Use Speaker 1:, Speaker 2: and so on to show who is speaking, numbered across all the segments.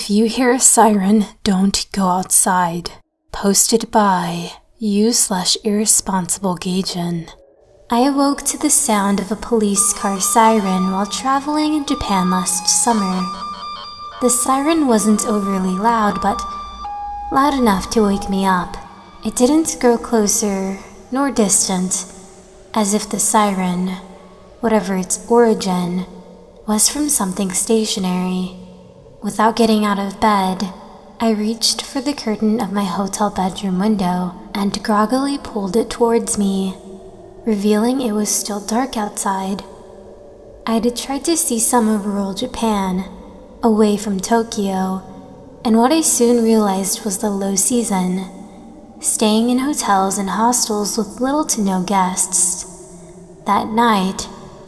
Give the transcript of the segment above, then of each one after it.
Speaker 1: If you hear a siren, don't go outside. Posted by you/irresponsible Gaijin. I awoke to the sound of a police car siren while traveling in Japan last summer. The siren wasn't overly loud, but loud enough to wake me up. It didn't grow closer nor distant, as if the siren, whatever its origin, was from something stationary. Without getting out of bed, I reached for the curtain of my hotel bedroom window and groggily pulled it towards me, revealing it was still dark outside. I'd tried to see some of rural Japan, away from Tokyo, and what I soon realized was the low season, staying in hotels and hostels with little to no guests. That night,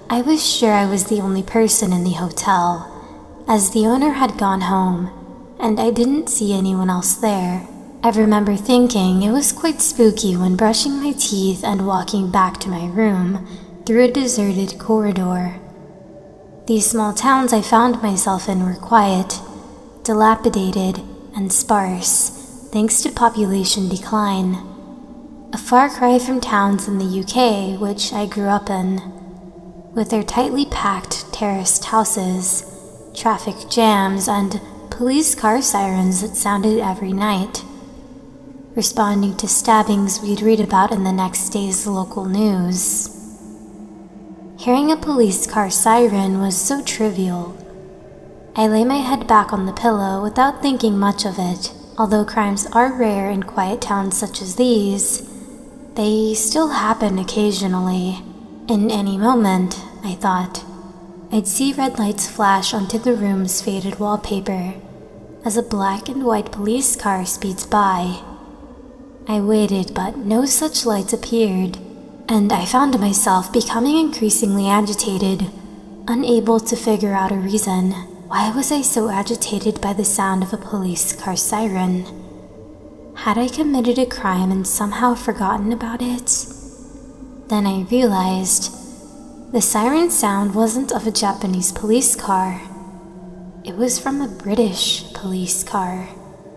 Speaker 1: I was sure I was the only person in the hotel, as the owner had gone home, and I didn't see anyone else there. I remember thinking it was quite spooky when brushing my teeth and walking back to my room through a deserted corridor. These small towns I found myself in were quiet, dilapidated, and sparse, thanks to population decline. A far cry from towns in the UK, which I grew up in, with their tightly packed terraced houses, traffic jams, and police car sirens that sounded every night, responding to stabbings we'd read about in the next day's local news. Hearing a police car siren was so trivial. I lay my head back on the pillow without thinking much of it. Although crimes are rare in quiet towns such as these, they still happen occasionally. In any moment, I thought, I'd see red lights flash onto the room's faded wallpaper as a black and white police car speeds by. I waited, but no such lights appeared, and I found myself becoming increasingly agitated, unable to figure out a reason. Why was I so agitated by the sound of a police car siren? Had I committed a crime and somehow forgotten about it? Then I realized the siren sound wasn't of a Japanese police car. It was from a British police car.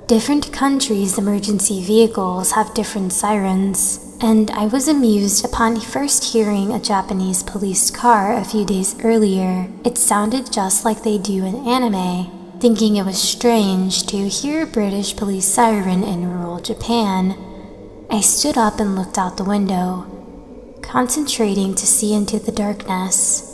Speaker 1: Different countries' emergency vehicles have different sirens, and I was amused upon first hearing a Japanese police car a few days earlier. It sounded just like they do in anime, thinking it was strange to hear a British police siren in rural Japan. I stood up and looked out the window, concentrating to see into the darkness.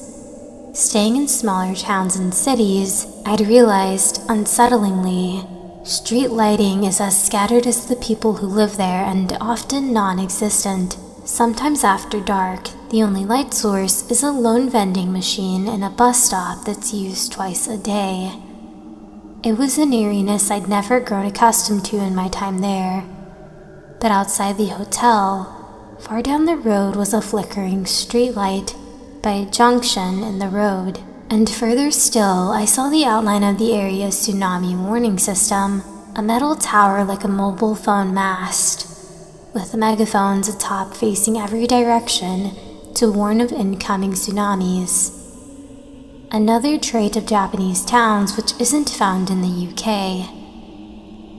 Speaker 1: Staying in smaller towns and cities, I'd realized, unsettlingly, street lighting is as scattered as the people who live there and often non-existent. Sometimes after dark, the only light source is a lone vending machine in a bus stop that's used twice a day. It was an eeriness I'd never grown accustomed to in my time there. But outside the hotel, far down the road was a flickering streetlight by a junction in the road. And further still, I saw the outline of the area's tsunami warning system, a metal tower like a mobile phone mast, with megaphones atop facing every direction to warn of incoming tsunamis. Another trait of Japanese towns which isn't found in the UK.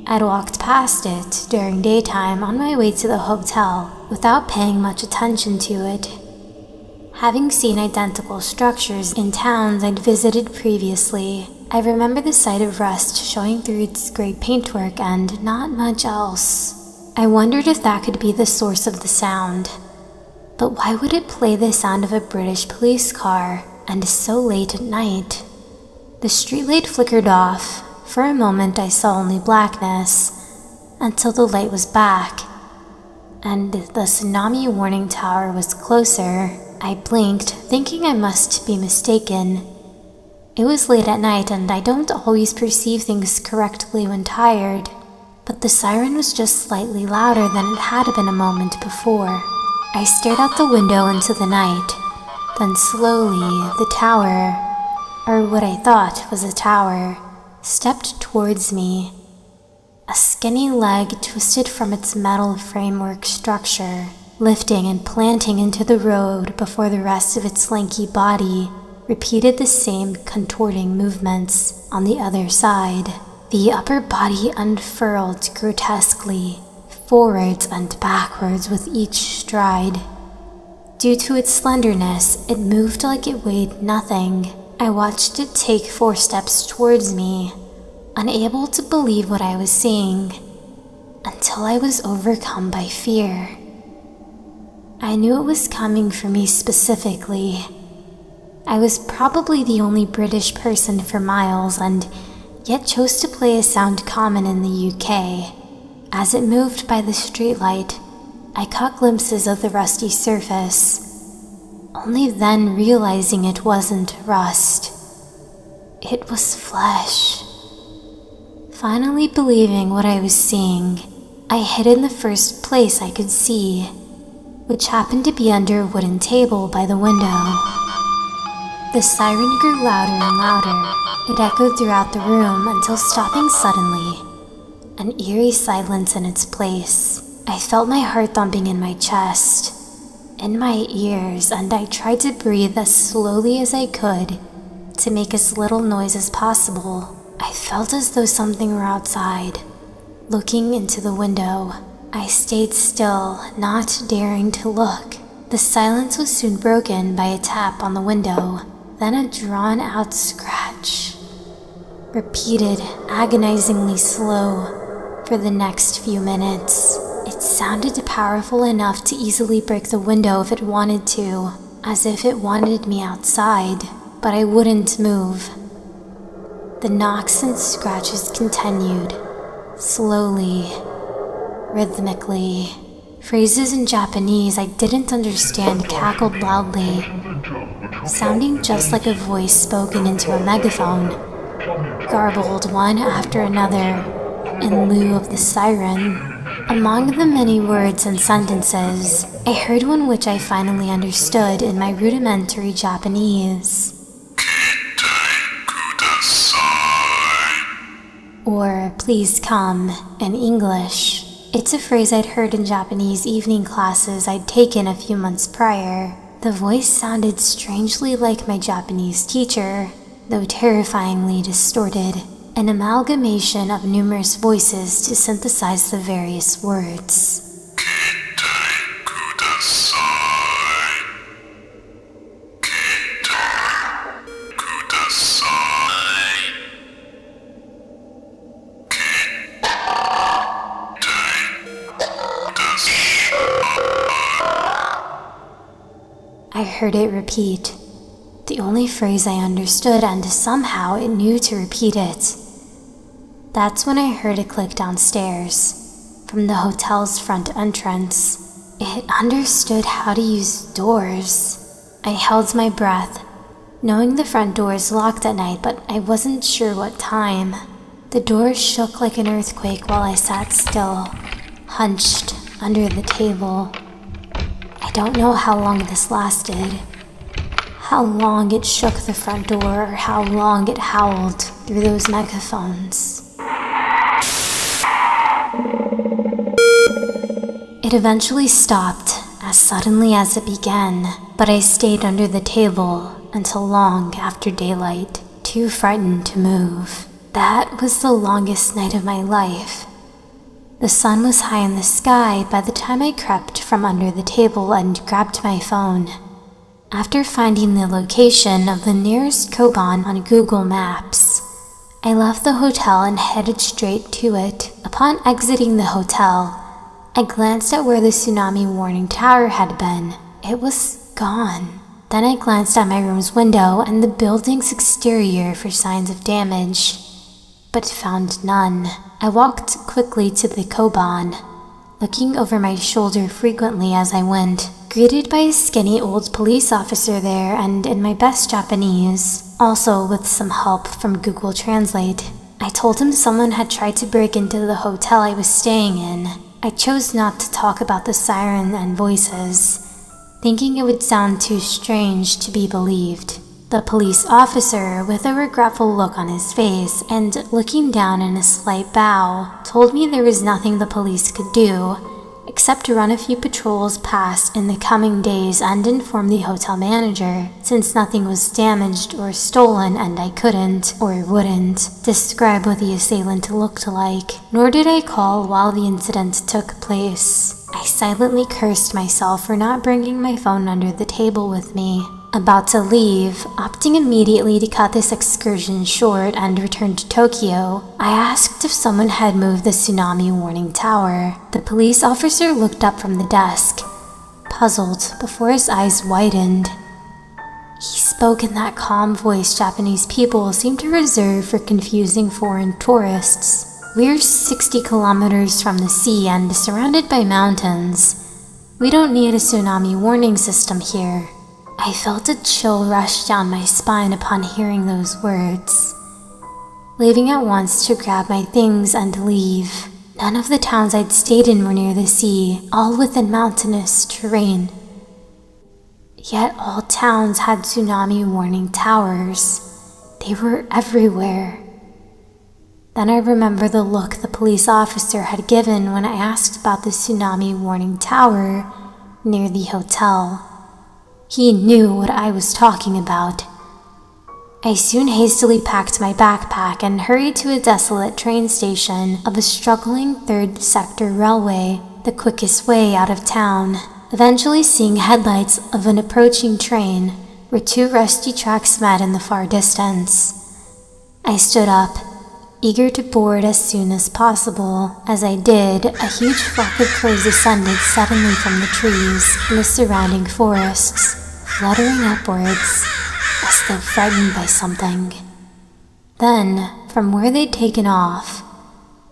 Speaker 1: I'd walked past it during daytime on my way to the hotel without paying much attention to it. Having seen identical structures in towns I'd visited previously, I remember the sight of rust showing through its gray paintwork and not much else. I wondered if that could be the source of the sound. But why would it play the sound of a British police car, and so late at night? The streetlight flickered off. For a moment I saw only blackness, until the light was back, and the tsunami warning tower was closer. I blinked, thinking I must be mistaken. It was late at night and I don't always perceive things correctly when tired, but the siren was just slightly louder than it had been a moment before. I stared out the window into the night. Then slowly, the tower, or what I thought was a tower, stepped towards me. A skinny leg twisted from its metal framework structure, lifting and planting into the road before the rest of its lanky body repeated the same contorting movements on the other side. The upper body unfurled grotesquely, forwards and backwards with each stride. Due to its slenderness, it moved like it weighed nothing. I watched it take 4 steps towards me, unable to believe what I was seeing, until I was overcome by fear. I knew it was coming for me specifically. I was probably the only British person for miles and yet chose to play a sound common in the UK. As it moved by the streetlight, I caught glimpses of the rusty surface, only then realizing it wasn't rust. It was flesh. Finally believing what I was seeing, I hid in the first place I could see, which happened to be under a wooden table by the window. The siren grew louder and louder. It echoed throughout the room until stopping suddenly, an eerie silence in its place. I felt my heart thumping in my chest, in my ears, and I tried to breathe as slowly as I could to make as little noise as possible. I felt as though something were outside, looking into the window. I stayed still, not daring to look. The silence was soon broken by a tap on the window, then a drawn-out scratch, repeated agonizingly slow for the next few minutes. It sounded powerful enough to easily break the window if it wanted to, as if it wanted me outside, but I wouldn't move. The knocks and scratches continued, slowly, rhythmically. Phrases in Japanese I didn't understand cackled loudly, sounding just like a voice spoken into a megaphone, garbled one after another in lieu of the siren. Among the many words and sentences, I heard one which I finally understood in my rudimentary Japanese. Or please come in English. It's a phrase I'd heard in Japanese evening classes I'd taken a few months prior. The voice sounded strangely like my Japanese teacher, though terrifyingly distorted, an amalgamation of numerous voices to synthesize the various words. I heard it repeat, the only phrase I understood, and somehow it knew to repeat it. That's when I heard it click downstairs, from the hotel's front entrance. It understood how to use doors. I held my breath, knowing the front door is locked at night, but I wasn't sure what time. The door shook like an earthquake while I sat still, hunched under the table. I don't know how long this lasted, how long it shook the front door, or how long it howled through those megaphones. It eventually stopped as suddenly as it began, but I stayed under the table until long after daylight, too frightened to move. That was the longest night of my life. The sun was high in the sky by the time I crept from under the table and grabbed my phone. After finding the location of the nearest Koban on Google Maps, I left the hotel and headed straight to it. Upon exiting the hotel, I glanced at where the tsunami warning tower had been. It was gone. Then I glanced at my room's window and the building's exterior for signs of damage, but found none. I walked quickly to the Koban, looking over my shoulder frequently as I went, greeted by a skinny old police officer there and in my best Japanese, also with some help from Google Translate. I told him someone had tried to break into the hotel I was staying in. I chose not to talk about the siren and voices, thinking it would sound too strange to be believed. The police officer, with a regretful look on his face and looking down in a slight bow, told me there was nothing the police could do, except to run a few patrols past in the coming days and inform the hotel manager, since nothing was damaged or stolen and I couldn't, or wouldn't, describe what the assailant looked like. Nor did I call while the incident took place. I silently cursed myself for not bringing my phone under the table with me. About to leave, opting immediately to cut this excursion short and return to Tokyo, I asked if someone had moved the tsunami warning tower. The police officer looked up from the desk, puzzled before his eyes widened. He spoke in that calm voice Japanese people seem to reserve for confusing foreign tourists. We're 60 kilometers from the sea and surrounded by mountains. We don't need a tsunami warning system here. I felt a chill rush down my spine upon hearing those words. Leaving at once to grab my things and leave. None of the towns I'd stayed in were near the sea, all within mountainous terrain. Yet all towns had tsunami warning towers. They were everywhere. Then I remember the look the police officer had given when I asked about the tsunami warning tower near the hotel. He knew what I was talking about. I soon hastily packed my backpack and hurried to a desolate train station of a struggling third sector railway, the quickest way out of town. Eventually seeing headlights of an approaching train where two rusty tracks met in the far distance. I stood up, eager to board as soon as possible. As I did, a huge flock of crows descended suddenly from the trees in the surrounding forests, fluttering upwards as though frightened by something. Then, from where they'd taken off,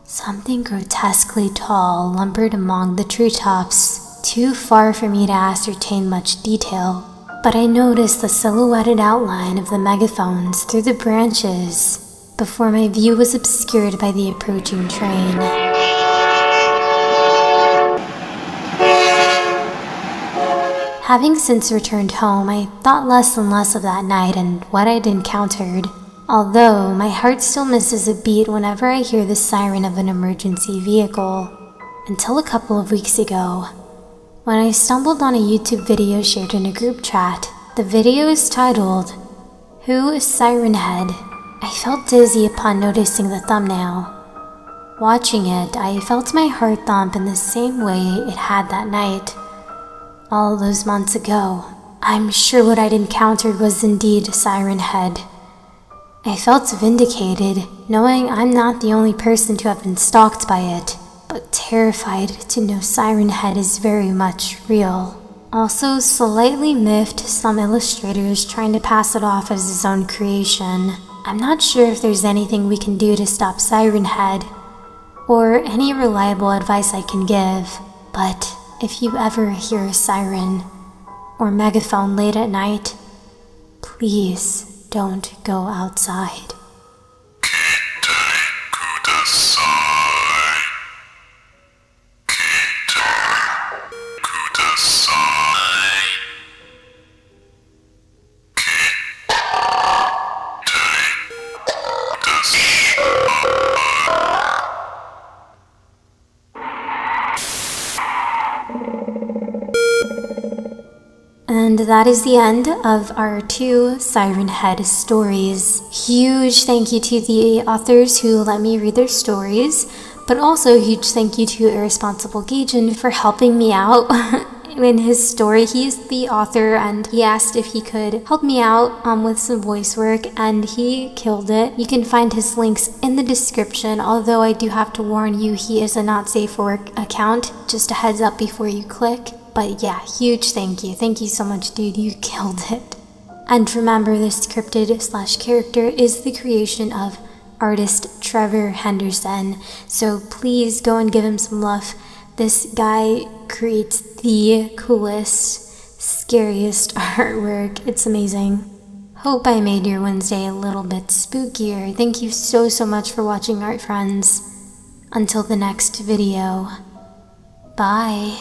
Speaker 1: something grotesquely tall lumbered among the treetops, too far for me to ascertain much detail. But I noticed the silhouetted outline of the megaphones through the branches before my view was obscured by the approaching train. Having since returned home, I thought less and less of that night and what I'd encountered, although my heart still misses a beat whenever I hear the siren of an emergency vehicle. Until a couple of weeks ago, when I stumbled on a YouTube video shared in a group chat. The video is titled, "Who is Sirenhead?" I felt dizzy upon noticing the thumbnail. Watching it, I felt my heart thump in the same way it had that night, all those months ago. I'm sure what I'd encountered was indeed Sirenhead. I felt vindicated, knowing I'm not the only person to have been stalked by it, but terrified to know Sirenhead is very much real. Also slightly miffed some illustrators trying to pass it off as his own creation. I'm not sure if there's anything we can do to stop Sirenhead, or any reliable advice I can give, but if you ever hear a siren or megaphone late at night, please don't go outside. And that is the end of our 2 Sirenhead stories. Huge thank you to the authors who let me read their stories, but also huge thank you to Irresponsible Gaijin for helping me out in his story. He's the author and he asked if he could help me out with some voice work, and he killed it. You can find his links in the description, although I do have to warn you, he is a not safe for work account. Just a heads up before you click. But yeah, huge thank you. Thank you so much, dude. You killed it. And remember, this scripted/character is the creation of artist Trevor Henderson. So please go and give him some love. This guy creates the coolest, scariest artwork. It's amazing. Hope I made your Wednesday a little bit spookier. Thank you so much for watching, art friends. Until the next video. Bye.